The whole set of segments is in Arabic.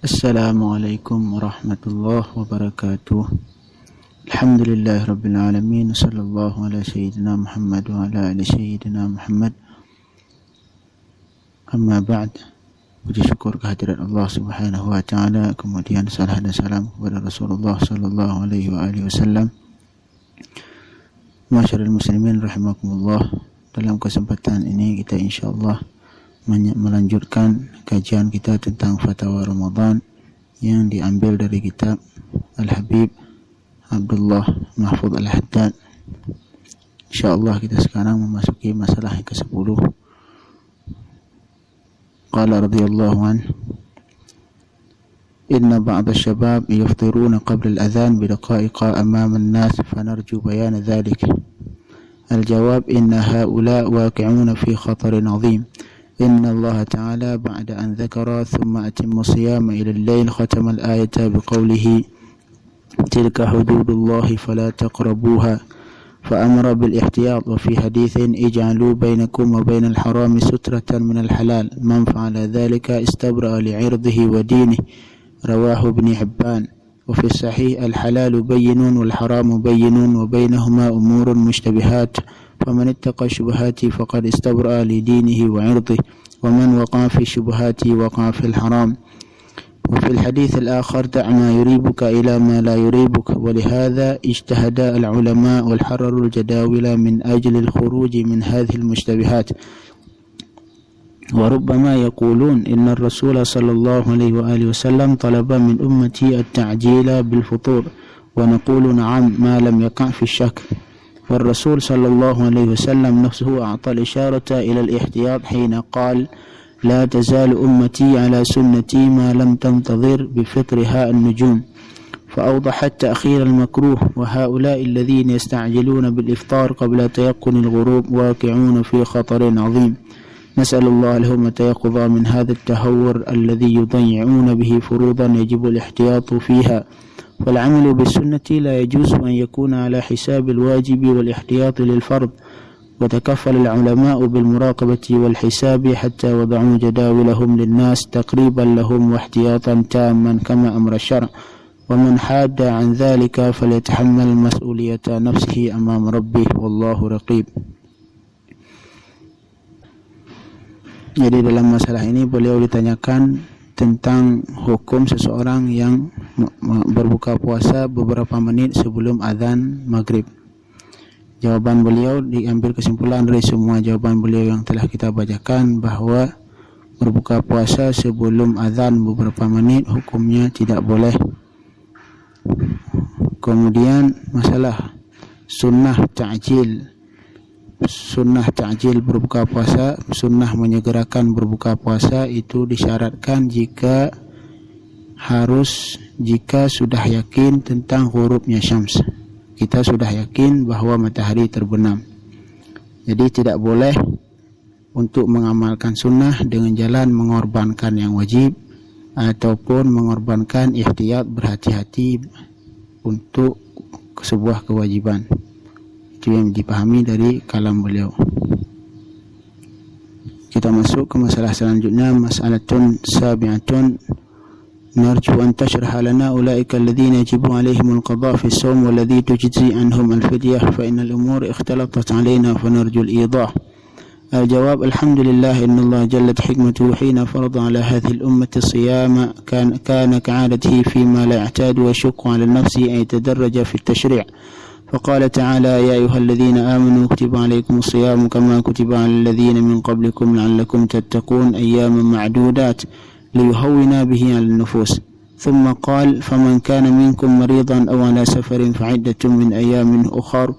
Assalamualaikum warahmatullahi wabarakatuh. Alhamdulillah rabbil alamin. Sallallahu ala sayyidina Muhammad wa ala ali sayyidina Muhammad. Amma ba'd. Puji syukur kehadirat Allah Subhanahu wa taala, kemudian salam dan salam kepada Rasulullah sallallahu alaihi wa alihi wasallam. Masyarul muslimin rahimakumullah. Dalam kesempatan ini kita insyaallah melanjutkan kajian kita tentang fatwa Ramadan yang diambil dari kitab Al-Habib Abdullah Mahfuz Al-Haddad. InsyaAllah kita sekarang memasuki masalah yang ke-10. Qala radhiyallahu anhu, inna ba'da syabab yuftiruna qabla al-adhan bidaqa'iqa amama an-nas fanarju bayana dhalik. Al-jawab, inna ha'ula waqi'una fi khatarin 'azim. إن الله تعالى بعد أن ذكر ثم أتم الصيام إلى الليل ختم الآية بقوله تلك حدود الله فلا تقربوها فأمر بالاحتياط. وفي حديث اجعلوا بينكم وبين الحرام سترة من الحلال من فعل ذلك استبرأ لعرضه ودينه رواه ابن حبان. وفي الصحيح الحلال بين والحرام بين وبينهما أمور مشتبهات فمن اتقى الشبهات فقد استبرأ لدينه وعرضه ومن وقع في الشبهات وقع في الحرام. وفي الحديث الآخر دع ما يريبك إلى ما لا يريبك. ولهذا اجتهد العلماء والحرروا الجداول من أجل الخروج من هذه المشتبهات. وربما يقولون إن الرسول صلى الله عليه وآله وسلم طلب من أمتي التعجيل بالفطور ونقول نعم ما لم يقع في الشك. والرسول صلى الله عليه وسلم نفسه أعطى الإشارة إلى الاحتياط حين قال لا تزال أمتي على سنتي ما لم تنتظر بفطرها النجوم، فأوضحت تأخير المكروه. وهؤلاء الذين يستعجلون بالإفطار قبل تيقن الغروب واقعون في خطر عظيم. نسأل الله لهم التيقظ من هذا التهور الذي يضيعون به فروضا يجب الاحتياط فيها. والعمل بالسنة لا يجوز أن يكون على حساب الواجب والاحتياط للفرض. وتكفل العلماء بالمراقبة والحساب حتى وضعوا جداولهم للناس تقريبا لهم واحتياطا تاما كما أمر الشرع. ومن حاد عن ذلك فليتحمل مسؤولية نفسه أمام ربه والله رقيب. Jadi dalam masalah ini beliau ditanyakan tentang hukum seseorang yang berbuka puasa beberapa menit sebelum azan maghrib. Jawaban beliau diambil kesimpulan dari semua jawaban beliau yang telah kita bacakan bahwa berbuka puasa sebelum azan beberapa menit hukumnya tidak boleh. Kemudian masalah sunnah ta'jil berbuka puasa, sunnah menyegerakan berbuka puasa itu disyaratkan jika sudah yakin tentang ghurubnya syams. Kita sudah yakin bahwa matahari terbenam. Jadi tidak boleh untuk mengamalkan sunnah dengan jalan mengorbankan yang wajib ataupun mengorbankan ihtiyat berhati-hati untuk sebuah kewajiban. Itu yang dipahami dari kalam beliau. Kita masuk ke masalah selanjutnya, mas'alatun sabi'atun narju an tashraha lana ulaika alladhina yajibu alaihim alqada' fi as-sawm walladhi tujzi anhum al-fidyah fa innal umur ikhtalatat alaina fa narju al-idah. الجواب الحمد لله إن الله جلت حكمته حين فرض على هذه الأمة الصيام كان كعادته فيما لا يعتاد ويشق على النفس أن يتدرج في التشريع. فقال تعالى يا أيها الذين آمنوا كتب عليكم الصيام كما كتب على الذين من قبلكم لعلكم تتقون أياما معدودات ليهون به على النفوس. ثم قال فمن كان منكم مريضا أو على سفر فعدة من أيام أخر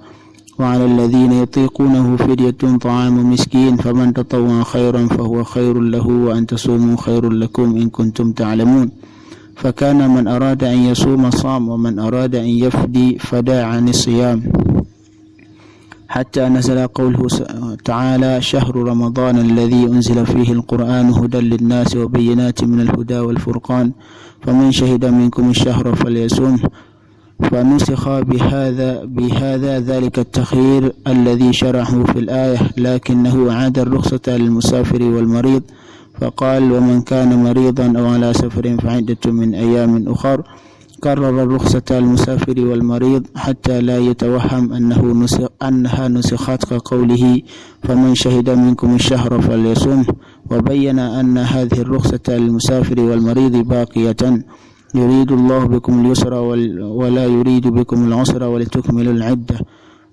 وعلى الذين يطيقونه فدية طعام مسكين فمن تطوع خيرا فهو خير له وأن تصوموا خير لكم إن كنتم تعلمون. فكان من أراد أن يصوم صام ومن أراد أن يفدي فدى عن الصيام حتى نزل قوله تعالى شهر رمضان الذي أنزل فيه القرآن هدى للناس وبينات من الهدى والفرقان فمن شهد منكم الشهر فليصوم. فنسخ بهذا ذلك التخيير الذي شرحه في الآية لكنه أعاد الرخصة للمسافر والمريض فقال: ومن كان مريضا أو على سفر فعدة من أيام أخر. كرر الرخصة المسافر والمريض حتى لا يتوهم أنها نسخت كقوله: فمن شهد منكم الشهر فليصمه. وبين أن هذه الرخصة للمسافر والمريض باقية، يريد الله بكم اليسر ولا يريد بكم العسر ولتكملوا العدة.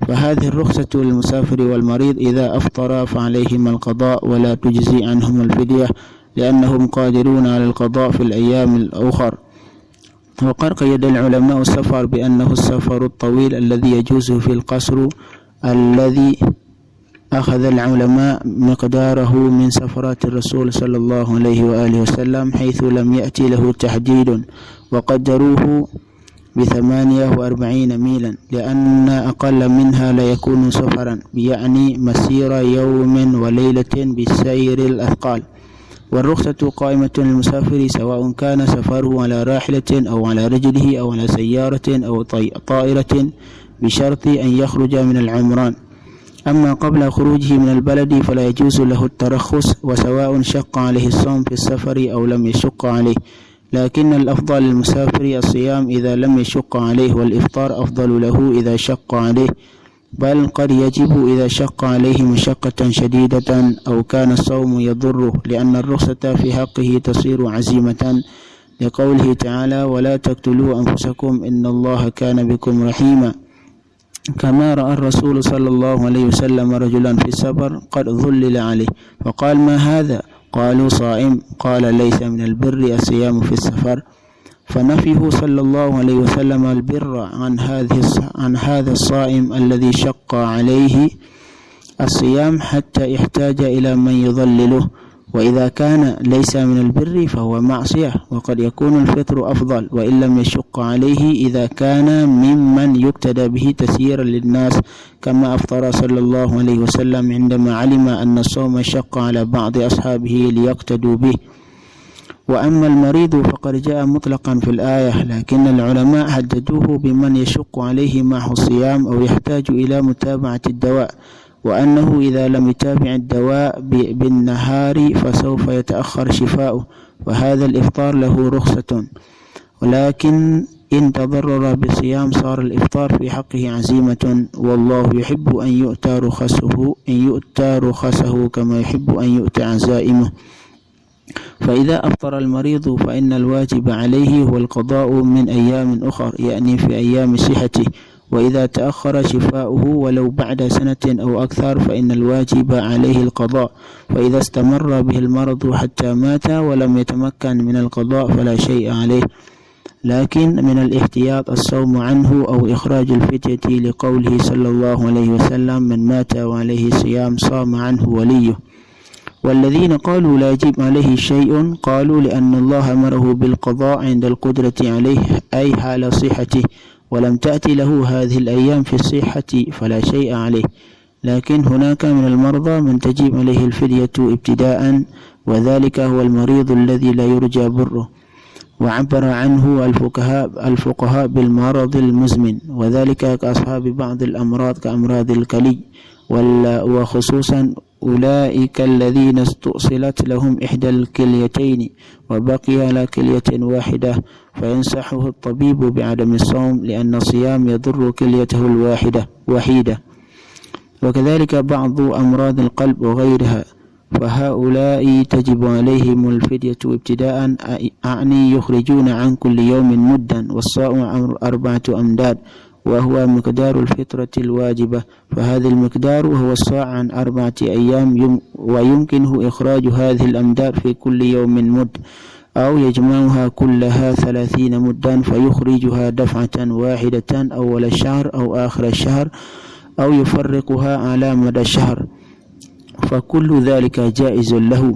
فهذه الرخصة للمسافر والمريض إذا أفطر فعليهما القضاء ولا تجزي عنهم الفدية، لأنهم قادرون على القضاء في الأيام الأخر. وقد قيد العلماء السفر بأنه السفر الطويل الذي يجوز في القصر، الذي أخذ العلماء مقداره من سفرات الرسول صلى الله عليه وآله وسلم، حيث لم يأتي له تحديد، وقدروه ب48 ميلا، لأن أقل منها لا يكون سفرا، يعني مسير يوم وليلة بسير الأثقال. والرخصة قائمة للمسافر سواء كان سفره على راحلة أو على رجله أو على سيارة أو طائرة، بشرط أن يخرج من العمران. أما قبل خروجه من البلد فلا يجوز له الترخص، وسواء شق عليه الصوم في السفر أو لم يشق عليه، لكن الأفضل للمسافر الصيام إذا لم يشق عليه، والإفطار أفضل له إذا شق عليه، بل قد يجب إذا شق عليه مشقة شديدة أو كان الصوم يضره، لأن الرخصة في حقه تصير عزيمة، لقوله تعالى: ولا تقتلوا أنفسكم إن الله كان بكم رحيما. كما رأى الرسول صلى الله عليه وسلم رجلا في السفر قد ظلل عليه، فقال: ما هذا؟ قالوا: صائم. قال: ليس من البر الصيام في السفر. فنفيه صلى الله عليه وسلم البر عن هذا الصائم الذي شق عليه الصيام حتى يحتاج إلى من يظلله. وإذا كان ليس من البر فهو معصية، وقد يكون الفطر أفضل وإن لم يشق عليه إذا كان ممن يقتدى به تسييرا للناس، كما أفطر صلى الله عليه وسلم عندما علم أن الصوم شق على بعض أصحابه ليقتدوا به. وأما المريض فقد جاء مطلقا في الآية، لكن العلماء حددوه بمن يشق عليه معه الصيام أو يحتاج إلى متابعة الدواء، وأنه إذا لم يتابع الدواء بالنهار فسوف يتأخر شفاؤه، وهذا الإفطار له رخصة. ولكن إن تضرر بصيام صار الإفطار في حقه عزيمة، والله يحب أن يؤتى رخصه كما يحب أن يؤتى عزائمه. فإذا أفطر المريض فإن الواجب عليه هو القضاء من أيام أخر، يعني في أيام صحته. وإذا تأخر شفاؤه ولو بعد سنة أو أكثر فإن الواجب عليه القضاء. فإذا استمر به المرض حتى مات ولم يتمكن من القضاء فلا شيء عليه، لكن من الاحتياط الصوم عنه أو إخراج الفدية، لقوله صلى الله عليه وسلم: من مات وعليه صيام صام عنه وليه. والذين قالوا لا يجب عليه شيء قالوا لأن الله أمره بالقضاء عند القدرة عليه، أي حال صحته، ولم تأتي له هذه الأيام في الصحة فلا شيء عليه. لكن هناك من المرضى من تجب عليه الفدية ابتداء، وذلك هو المريض الذي لا يرجى بره، وعبر عنه الفقهاء بالمرض المزمن، وذلك كأصحاب بعض الأمراض كأمراض الكلي، وخصوصا أولئك الذين استؤصلت لهم إحدى الكليتين وبقي على كلية واحدة، فينصحه الطبيب بعدم الصوم، لأن الصيام يضر كليته الوحيدة. وكذلك بعض أمراض القلب وغيرها، فهؤلاء تجب عليهم الفدية ابتداء، أعني يخرجون عن كل يوم مدا، والصائم 4 أمداد، وهو مقدار الفطرة الواجبة، فهذا المقدار هو الصاع عن 4 أيام، ويمكنه إخراج هذه الأمداد في كل يوم مد، أو يجمعها كلها 30 مدا فيخرجها دفعة واحدة أول الشهر أو آخر الشهر، أو يفرقها على مدى الشهر، فكل ذلك جائز له.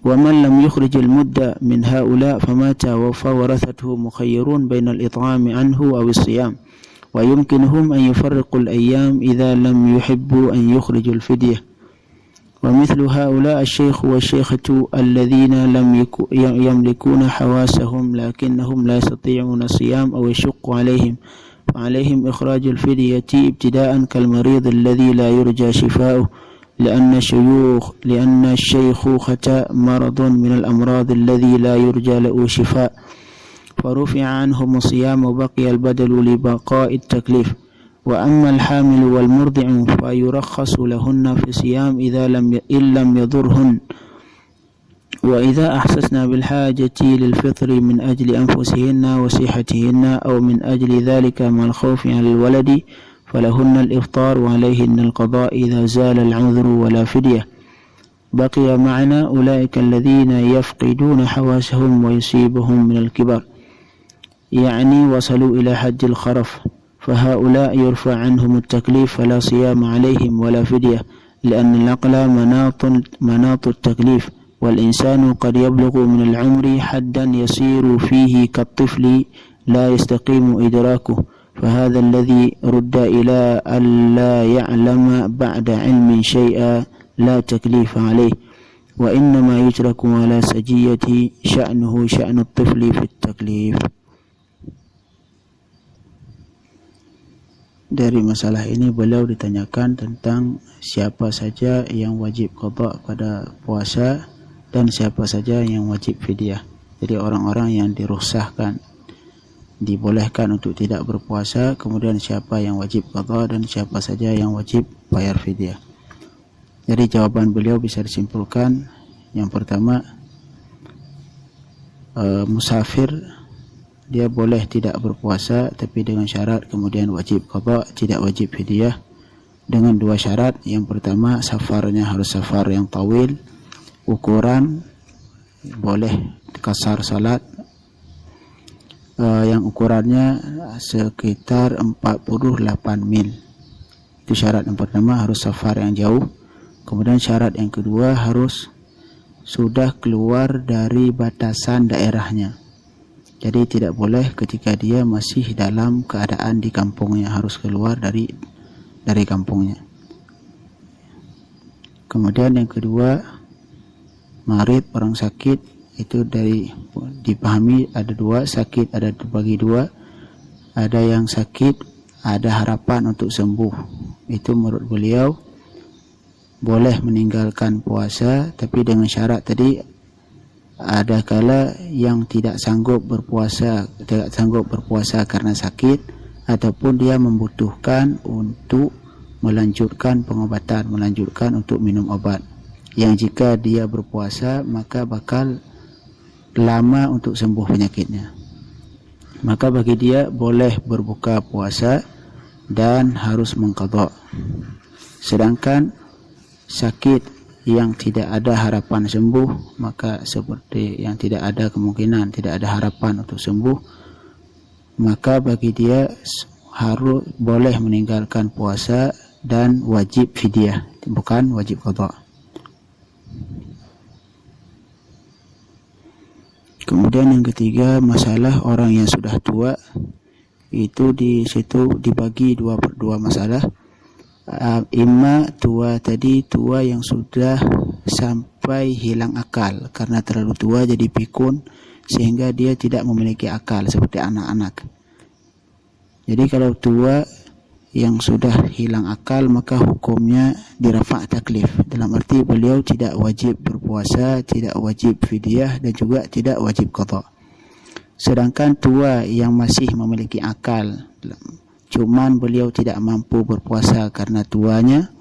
ومن لم يخرج المدة من هؤلاء فمات فورثته مخيرون بين الإطعام عنه أو الصيام، ويمكنهم أن يفرقوا الأيام إذا لم يحبوا أن يخرجوا الفدية. ومثل هؤلاء الشيخ والشيخة الذين لم يملكون حواسهم لكنهم لا يستطيعون الصيام أو يشق عليهم، فعليهم إخراج الفدية ابتداء، كالمريض الذي لا يرجى شفاؤه، لأن الشيخوخة مرض من الأمراض الذي لا يرجى له شفاء، فرفع عنهم الصيام وبقي البدل لبقاء التكليف. وأما الحامل والمرضع فيرخص لهن في الصيام إن لم يضرهن، وإذا أحسسنا بالحاجة للفطر من أجل أنفسهن وصحتهن أو من أجل ذلك مع الخوف على الولد فلهن الإفطار وعليهن القضاء إذا زال العذر ولا فدية. بقي معنا أولئك الذين يفقدون حواسهم ويصيبهم من الكبر، يعني وصلوا إلى حد الخرف، فهؤلاء يرفع عنهم التكليف فلا صيام عليهم ولا فدية، لأن العقل مناط التكليف، والإنسان قد يبلغ من العمر حدا يصير فيه كالطفل لا يستقيم إدراكه، فهذا الذي رد إلى ألا يعلم بعد علم شيئا لا تكليف عليه، وإنما يترك على سجية شأنه شأن الطفل في التكليف. Dari masalah ini beliau ditanyakan tentang siapa saja yang wajib qada pada puasa dan siapa saja yang wajib fidyah. Jadi orang-orang yang dirukhsahkan, dibolehkan untuk tidak berpuasa, kemudian siapa yang wajib qada dan siapa saja yang wajib bayar fidyah. Jadi jawaban beliau bisa disimpulkan, yang pertama, musafir dia boleh tidak berpuasa tapi dengan syarat kemudian wajib qada, tidak wajib fidyah, dengan dua syarat. Yang pertama, safarnya harus safar yang tawil, ukuran boleh kasar salat yang ukurannya sekitar 48 mil. Itu syarat yang pertama, harus safar yang jauh. Kemudian syarat yang kedua, harus sudah keluar dari batasan daerahnya. Jadi tidak boleh ketika dia masih dalam keadaan di kampungnya, harus keluar dari kampungnya. Kemudian yang kedua, marid, orang sakit, itu dipahami ada dua, sakit ada dibagi dua. Ada yang sakit ada harapan untuk sembuh, itu menurut beliau boleh meninggalkan puasa, tapi dengan syarat tadi. Ada kala yang tidak sanggup berpuasa karena sakit, ataupun dia membutuhkan untuk melanjutkan pengobatan, melanjutkan untuk minum obat, yang jika dia berpuasa maka bakal lama untuk sembuh penyakitnya. Maka bagi dia boleh berbuka puasa dan harus mengqadha. Sedangkan sakit yang tidak ada harapan sembuh, maka seperti yang tidak ada kemungkinan, tidak ada harapan untuk sembuh, maka bagi dia harus boleh meninggalkan puasa dan wajib fidyah, bukan wajib qada. Kemudian yang ketiga, masalah orang yang sudah tua, itu di situ dibagi dua masalah. Imma tua tadi, tua yang sudah sampai hilang akal karena terlalu tua jadi pikun sehingga dia tidak memiliki akal seperti anak-anak. Jadi kalau tua yang sudah hilang akal maka hukumnya dirafa' taklif, dalam arti beliau tidak wajib berpuasa, tidak wajib fidyah, dan juga tidak wajib qada. Sedangkan tua yang masih memiliki akal, cuman beliau tidak mampu berpuasa karena tuanya,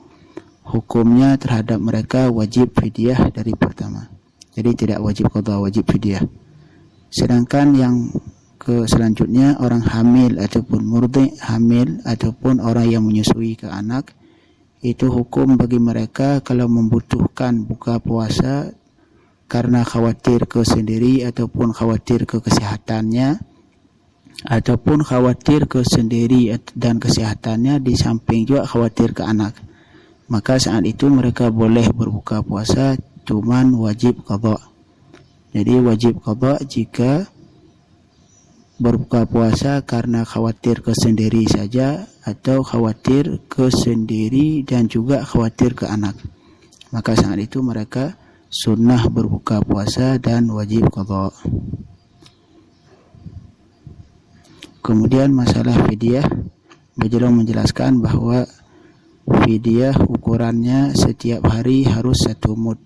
hukumnya terhadap mereka wajib fidyah dari pertama. Jadi tidak wajib qada, wajib fidyah. Sedangkan yang selanjutnya, orang hamil ataupun murdi, hamil ataupun orang yang menyusui ke anak, itu hukum bagi mereka kalau membutuhkan buka puasa karena khawatir ke sendiri ataupun khawatir ke kesehatannya, ataupun khawatir ke sendiri dan kesehatannya, di samping juga khawatir ke anak, maka saat itu mereka boleh berbuka puasa, cuman wajib qada. Jadi wajib qada jika berbuka puasa karena khawatir ke sendiri saja, atau khawatir ke sendiri dan juga khawatir ke anak, maka saat itu mereka sunnah berbuka puasa dan wajib qada. Kemudian masalah fidyah, beliau menjelaskan bahwa fidyah ukurannya setiap hari harus 1 mud.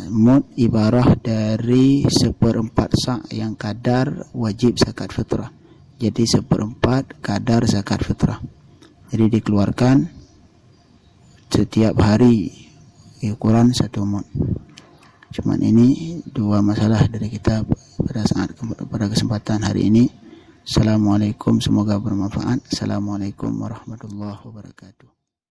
Mud ibarah dari 1/4 sa' yang kadar wajib zakat fitrah. Jadi 1/4 kadar zakat fitrah. Jadi dikeluarkan setiap hari ukuran 1 mud. Cuman ini 2 masalah dari kita pada kesempatan hari ini. Assalamualaikum, semoga bermanfaat. Assalamualaikum warahmatullahi wabarakatuh.